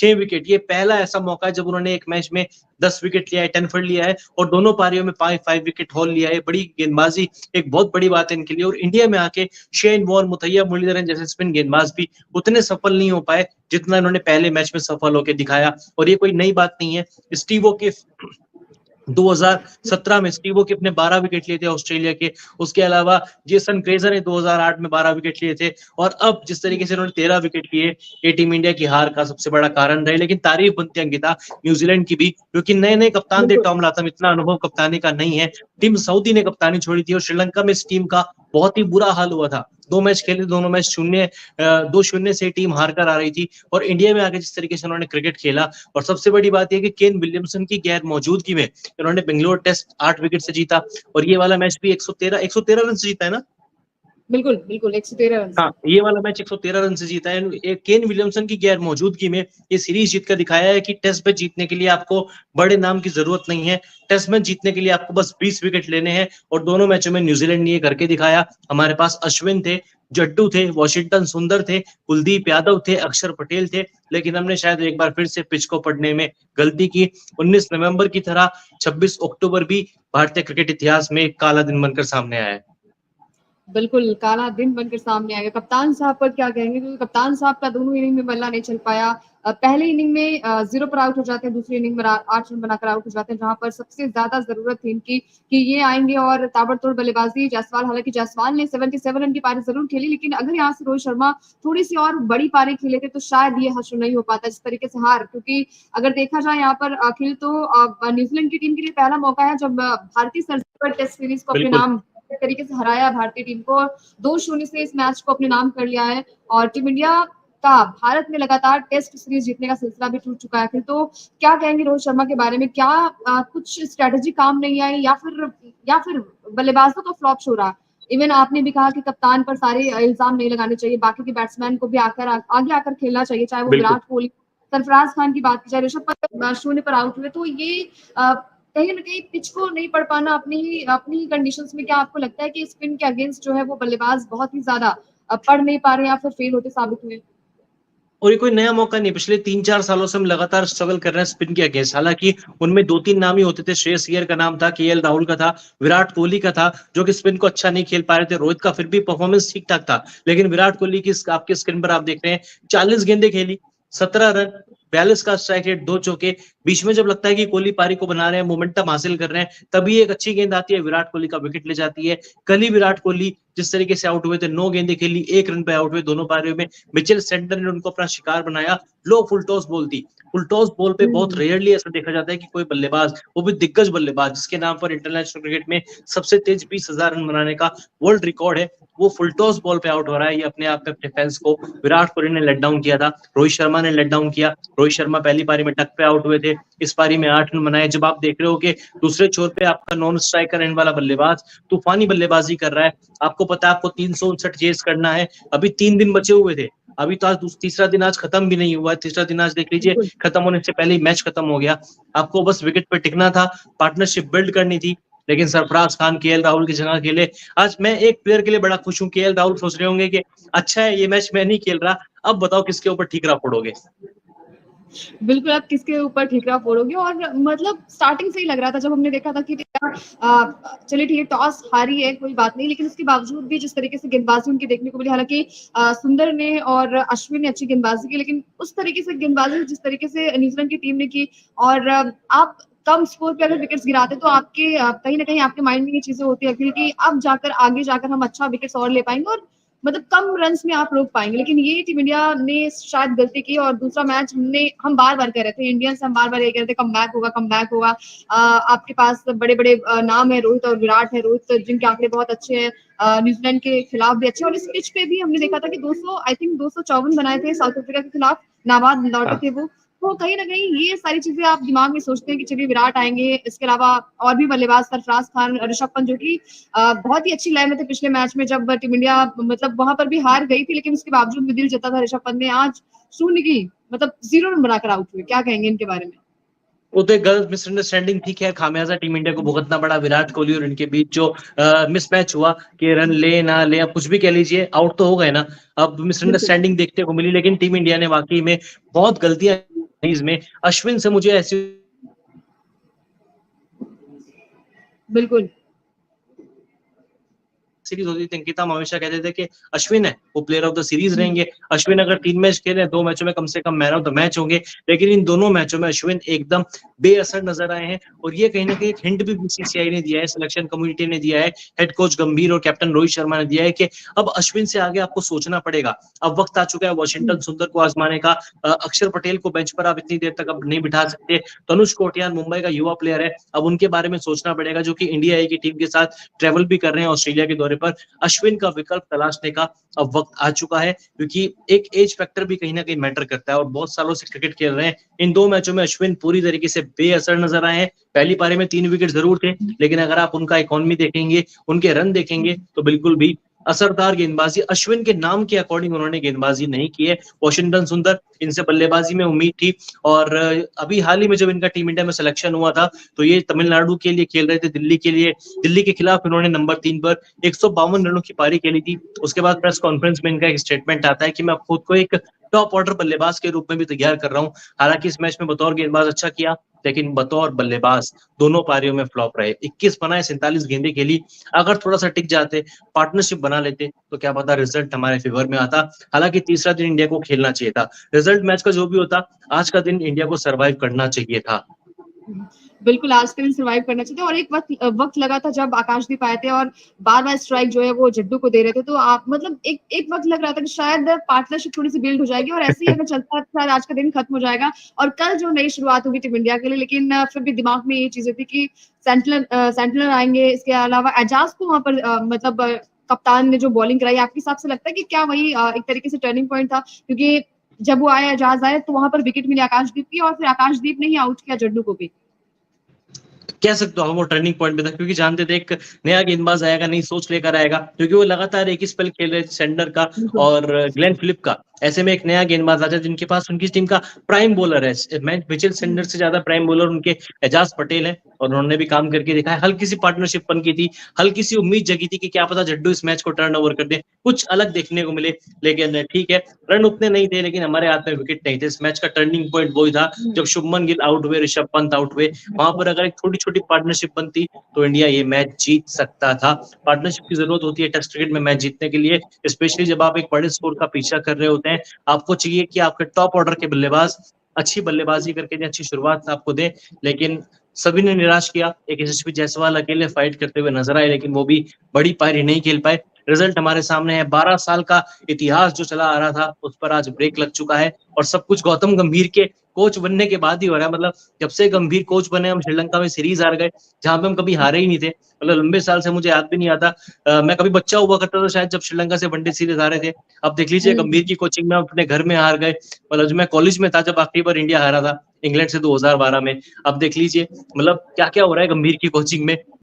6 wicket. ये पहला ऐसा मौका है जब उन्होंने एक मैच में 10 विकेट लिया है, 10 फॉर लिया है और दोनों पारियों में 5 विकेट हॉल लिया है। बड़ी गेंदबाजी एक बहुत बड़ी बात है इनके लिए। और इंडिया में आके शेन वॉर्न, मुथैया मुरलीधरन जैसे स्पिन गेंदबाज भी उतने सफल नहीं हो पाए जितना इन्होंने पहले मैच में सफल होकर दिखाया। और ये कोई नई बात नहीं है। स्टीव के 2017 में स्टीवो के अपने 12 विकेट लिए थे ऑस्ट्रेलिया के। उसके अलावा जेसन ग्रेजर ने 2008 में 12 विकेट लिए थे। और अब जिस तरीके से उन्होंने 13 विकेट लिए, ये टीम इंडिया की हार का सबसे बड़ा कारण रहे। लेकिन तारीफ बनती है अंकिता न्यूजीलैंड की भी, क्योंकि नए नए कप्तान थे। टॉम लाथम इतना अनुभव कप्तानी का नहीं है। टीम सऊदी ने कप्तानी छोड़ी थी और श्रीलंका में इस टीम का बहुत ही बुरा हाल हुआ था। 2 मैच खेले, दोनों मैच 2-0 से टीम हार कर आ रही थी। और इंडिया में आके जिस तरीके से उन्होंने क्रिकेट खेला, और सबसे बड़ी बात यह कि केन विलियमसन की गैर मौजूदगी में उन्होंने बेंगलोर टेस्ट 8 विकेट से जीता। और ये वाला मैच भी 113 रन से जीता है ना। बिल्कुल बिल्कुल 113 रन। हाँ, ये वाला मैच 113 रन से जीता है। केन विलियमसन की गैर मौजूदगी में ये सीरीज जीत कर दिखाया है कि टेस्ट मैच जीतने के लिए आपको बड़े नाम की जरूरत नहीं है। टेस्ट मैच जीतने के लिए आपको बस 20 विकेट लेने हैं। और दोनों मैचों में न्यूजीलैंड ने ये करके दिखाया। हमारे पास अश्विन थे, जड्डू थे, वॉशिंगटन सुंदर थे, कुलदीप यादव थे, अक्षर पटेल थे। लेकिन हमने शायद एक बार फिर से पिच को पढ़ने में गलती की। 19 नवंबर की तरह 26 अक्टूबर भी भारतीय क्रिकेट इतिहास में एक काला दिन बनकर सामने आया है। बिल्कुल काला दिन बनकर सामने आएगा। कप्तान साहब पर क्या कहेंगे, क्योंकि कप्तान साहब का दोनों इनिंग में बल्ला नहीं चल पाया। पहले इनिंग में 0 पर आउट हो जाते हैं, दूसरी इनिंग में 8 रन बनाकर आउट हो जाते हैं, जहां पर सबसे ज्यादा जरूरत थी इनकी कि ये आएंगे और ताबड़तोड़ बल्लेबाजी। जायसवाल, हालांकि जायसवाल ने 77 रन की पारी जरूर खेली, लेकिन अगर यहाँ से रोहित शर्मा थोड़ी सी और बड़ी पारी खेले थे तो शायद ये हश्र नहीं हो पाता जिस तरीके से हार। क्योंकि अगर देखा जाए यहाँ पर अखिल, तो न्यूजीलैंड की टीम के लिए पहला मौका है जब भारतीय सर्ज पर टेस्ट सीरीज को अपने नाम तरीके से हराया भारतीय टीम को, 2-0 से इस मैच को अपने नाम कर लिया है। और टीम इंडिया का भारत में लगातार टेस्ट सीरीज जीतने का सिलसिला भी टूट चुका है। तो क्या कहेंगे रोहित शर्मा के बारे में? क्या कुछ स्ट्रेटेजी काम नहीं आई, या फिर बल्लेबाजों का फ्लॉप शो रहा? इवन आपने भी कहा कि कप्तान पर सारे इल्जाम नहीं लगाने चाहिए, बाकी के बैट्समैन को भी आगे आकर खेलना चाहिए, चाहे वो विराट कोहली, सरफराज खान की बात की जाए, ऋषभ पंत 0 पर आउट हुए। तो ये कहीं ना कहीं पिच को नहीं पढ़ पाना अपनी कंडीशंस में, क्या आपको लगता है कि स्पिन के अगेंस्ट जो है वो बल्लेबाज बहुत ही ज्यादा पढ़ नहीं पा रहे या फिर फेल होते साबित हुए? और ये कोई नया मौका नहीं, पिछले 3-4 सालों से हम लगातार स्ट्रगल कर रहे हैं स्पिन के अगेंस्ट। हालांकि उनमें 2-3 नाम ही होते थे। श्रेयस अय्यर का नाम था, केएल राहुल का था, विराट कोहली का था, जो कि स्पिन को अच्छा नहीं खेल पा रहे थे। रोहित का फिर भी परफॉर्मेंस ठीक ठाक था। लेकिन विराट कोहली की आपके स्क्रीन पर आप देख रहे हैं 40 गेंदें खेली, 17 रन, 42 का स्ट्राइक रेट, 2 चौके। बीच में जब लगता है कि कोहली पारी को बना रहे हैं, मोमेंटम हासिल कर रहे हैं, तभी एक अच्छी गेंद आती है, विराट कोहली का विकेट ले जाती है। कल ही विराट कोहली जिस तरीके से आउट हुए थे, 9 गेंदें खेली, 1 रन पे आउट हुए दोनों पारियों में। मिचेल सेंटर ने उनको अपना शिकार बनाया। लो फुल टॉस बॉल थी। फुल टॉस बॉल पे बहुत रेयरली ऐसा देखा जाता है कि कोई बल्लेबाज, वो भी दिग्गज बल्लेबाज जिसके नाम पर इंटरनेशनल क्रिकेट में सबसे तेज 20,000 रन बनाने का वर्ल्ड रिकॉर्ड है, वो फुल टॉस बॉल पे आउट हो रहा है। ये अपने आप में अपने फैंस को विराट कोहली ने लेट डाउन किया था, रोहित शर्मा ने लेट डाउन किया। रोहित शर्मा पहली पारी में टक पे आउट हुए थे, इस पारी में 8 रन बनाए। जब आप देख रहे हो कि दूसरे छोर पे आपका नॉन स्ट्राइकर एंड वाला बल्लेबाज तूफानी बल्लेबाजी कर रहा है, आपको पता है आपको 359 चेस करना है, अभी 3 दिन बचे हुए थे। अभी तो आज तीसरा दिन आज खत्म भी नहीं हुआ है। तीसरा दिन आज देख लीजिए खत्म होने से पहले ही मैच खत्म हो गया। आपको बस विकेट पे टिकना था, पार्टनरशिप बिल्ड करनी थी। लेकिन सरफराज खान केएल राहुल की जगह खेले। आज मैं एक प्लेयर के लिए बड़ा खुश हूं। केएल राहुल सोच रहे होंगे कि अच्छा है ये मैच मैं नहीं खेल रहा, अब बताओ किसके ऊपर ठीकरा फोड़ोगे। बिल्कुल, आप किसके ऊपर ठीकरा फोड़ोगे। और मतलब स्टार्टिंग से ही लग रहा था जब हमने देखा था कि चलिए ठीक है टॉस हारी है कोई बात नहीं, लेकिन उसके बावजूद भी जिस तरीके से गेंदबाजी उनकी देखने को मिली, हालांकि सुंदर ने और अश्विन ने अच्छी गेंदबाजी की, लेकिन उस तरीके से गेंदबाजी जिस तरीके से न्यूजीलैंड की टीम ने की, और आप कम स्कोर पे अगर विकेट्स गिराते तो आपके कहीं ना कहीं आपके माइंड में ये चीजें होती है कि अब आगे जाकर हम अच्छा विकेट्स और ले पाएंगे और मतलब कम रन्स में आप रोक पाएंगे। लेकिन ये टीम इंडिया ने शायद गलती की। और दूसरा मैच हम बार बार कह रहे थे, इंडियंस हम बार बार ये कह रहे थे कम बैक होगा। आपके पास बड़े बड़े नाम है, रोहित और विराट है। रोहित जिनके आंकड़े बहुत अच्छे हैं, न्यूजीलैंड के खिलाफ भी अच्छे, और इस पिच पे भी हमने देखा था कि 254 बनाए थे साउथ अफ्रीका के खिलाफ, नाबाद लौटे थे वो। तो कहीं ना कहीं ये सारी चीजें आप दिमाग में सोचते हैं कि चलिए विराट आएंगे, इसके अलावा और भी बल्लेबाज सरफराज खान, ऋषभ पंत, जो कि बहुत ही अच्छी लय में थे पिछले मैच में जब टीम इंडिया मतलब वहां पर भी हार गई थी, लेकिन उसके बावजूद भी दिल जीता था ऋषभ पंत ने। आज 0 की मतलब 0 रन बनाकर आउट हुए। क्या कहेंगे इनके बारे में? वो तो एक गलत मिसअंडरस्टैंडिंग थी। खैर खामियाजा टीम इंडिया को भुगतना पड़ा। विराट कोहली और इनके बीच जो मिसमैच हुआ कि रन ले ना ले, अब कुछ भी कह लीजिए, आउट तो हो गए ना। अब मिसअंडरस्टैंडिंग देखने को मिली, लेकिन टीम इंडिया ने वाकई में बहुत गलतियां में अश्विन से मुझे ऐसी बिल्कुल। सीरीज होती थी, अंकिता हम हमेशा कहते थे कि अश्विन है वो प्लेयर ऑफ द सीरीज रहेंगे। अश्विन अगर 3 मैच खेले, 2 मैचों में कम से कम मैन ऑफ द मैच होंगे, लेकिन इन दोनों मैचों में अश्विन एकदम बेअसर नजर आए हैं। और ये कहीं ना कहीं एक हिंट भी बीसीसीआई ने दिया है, सिलेक्शन कम्युनिटी ने दिया है, हेड कोच गंभीर और कैप्टन रोहित शर्मा ने दिया है कि अब अश्विन से आगे आपको सोचना पड़ेगा। अब वक्त आ चुका है वॉशिंगटन सुंदर को आजमाने का। अक्षर पटेल को बेंच पर आप इतनी देर तक अब नहीं बिठा सकते। तनुष कोटियान मुंबई का युवा प्लेयर है, अब उनके बारे में सोचना पड़ेगा, जो कि इंडिया ए की टीम के साथ ट्रेवल भी कर रहे हैं ऑस्ट्रेलिया के दौरे पर। अश्विन का विकल्प तलाशने का अब वक्त आ चुका है, क्योंकि एक एज फैक्टर भी कहीं ना कहीं मैटर करता है और बहुत सालों से क्रिकेट खेल रहे हैं। इन 2 मैचों में अश्विन पूरी तरीके से बेअसर नजर आए हैं। पहली पारी में 3 विकेट जरूर थे, लेकिन अगर आप उनका इकॉनमी देखेंगे, उनके रन देखेंगे, तो बिल्कुल भी असरदार गेंदबाजी अश्विन के नाम के अकॉर्डिंग उन्होंने गेंदबाजी नहीं की है। वॉशिंगटन सुंदर, इनसे बल्लेबाजी में उम्मीद थी। और अभी हाल ही में जब इनका टीम इंडिया में सिलेक्शन हुआ था, तो ये तमिलनाडु के लिए खेल रहे थे, दिल्ली के लिए। दिल्ली के खिलाफ इन्होंने नंबर 3 पर 152 रनों की पारी खेली थी। उसके बाद प्रेस कॉन्फ्रेंस में इनका एक स्टेटमेंट आता है कि मैं खुद को एक टॉप ऑर्डर बल्लेबाज के रूप में भी तैयार कर रहा हूं। हालांकि इस मैच में बतौर गेंदबाज अच्छा किया, लेकिन बतौर बल्लेबाज दोनों पारियों में फ्लॉप रहे। 21 बनाए, 47 गेंदें खेली। अगर थोड़ा सा टिक जाते, पार्टनरशिप बना लेते, तो क्या पता रिजल्ट हमारे फेवर में आता। हालांकि तीसरा दिन इंडिया को खेलना चाहिए था। रिजल्ट मैच का जो भी होता, आज का दिन इंडिया को सर्वाइव करना चाहिए था। बिल्कुल, आज के दिन सर्वाइव करना चाहिए था। और एक वक्त लगा था जब आकाशदीप आए थे और बार-बार स्ट्राइक जो है वो जड्डू को दे रहे थे, तो आप मतलब एक वक्त लग रहा था कि शायद पार्टनरशिप थोड़ी-सी बिल्ड हो जाएगी और ऐसे ही अगर चलता है तो शायद आज का दिन खत्म हो जाएगा और कल जो नई शुरुआत होगी टीम इंडिया के लिए। लेकिन फिर भी दिमाग में ये चीज़ें थी कि सेंटनर आएँगे, इसके अलावा एजाज को वहाँ पर मतलब कप्तान ने जो बॉलिंग कराई, आपके हिसाब से लगता है कि क्या वही एक तरीके से टर्निंग पॉइंट था? क्योंकि जब वो आए, एजाज आए, तो वहाँ पर विकेट मिली आकाशदीप की और फिर आकाशदीप ने ही आउट किया जड्डू को भी। कह सकते हो वो टर्निंग पॉइंट पे था, क्योंकि जानते थे एक नया गेंदबाज आएगा, नई सोच लेकर आएगा, क्योंकि वो लगातार एक ही स्पेल खेल रहे थे सेंडर का बिल्कुल। और ग्लेन फिलिप का। ऐसे में एक नया गेंदबाज आ जाए जिनके पास उनकी टीम का प्राइम बॉलर है। मिचेल सेंडर से ज्यादा प्राइम बॉलर उनके एजाज पटेल है, और उन्होंने भी काम करके दिखाया। हल्की सी पार्टनरशिप बन की थी, हल्की सी उम्मीद जगी थी कि क्या पता जड्डू इस मैच को टर्न ओवर कर दे, कुछ अलग देखने को मिले। लेकिन ठीक है, रन उतने नहीं थे, लेकिन हमारे हाथ में विकेट नहीं थे। इस मैच का टर्निंग पॉइंट वही था जब शुभमन गिल आउट हुए, ऋषभ पंत आउट हुए। वहां पर अगर एक छोटी छोटी पार्टनरशिप बनती, तो इंडिया ये मैच जीत सकता था। पार्टनरशिप की जरूरत होती है टेस्ट क्रिकेट में मैच जीतने के लिए, स्पेशली जब आप एक बड़े स्कोर का पीछा कर रहे होते हैं। आपको चाहिए कि आपके टॉप ऑर्डर के बल्लेबाज अच्छी बल्लेबाजी करके दें, अच्छी शुरुआत आपको दें। लेकिन सभी ने निराश किया। एक यशस्वी जायसवाल अकेले फाइट करते हुए नजर आए, लेकिन वो भी बड़ी पारी नहीं खेल पाए। रिजल्ट हमारे सामने है। 12 साल का इतिहास जो चला आ रहा था, उस पर आज ब्रेक लग चुका है, और सब कुछ गौतम गंभीर के कोच बनने के बाद ही हो रहा है। मतलब जब से गंभीर कोच बने, हम श्रीलंका में सीरीज हार गए, जहां पे हम कभी हारे ही नहीं थे। मतलब लंबे साल से मुझे याद भी नहीं आता। मैं कभी बच्चा हुआ करता था शायद, जब श्रीलंका से वनडे सीरीज हारे थे। अब देख लीजिए, गंभीर की कोचिंग में हम अपने घर में हार गए। मतलब जब मैं कॉलेज में था, जब आखिरी बार इंडिया हारा था इंग्लैंड से 2012 में। अब देख लीजिए, मतलब क्या क्या हो रहा है गंभीर की कोचिंग में।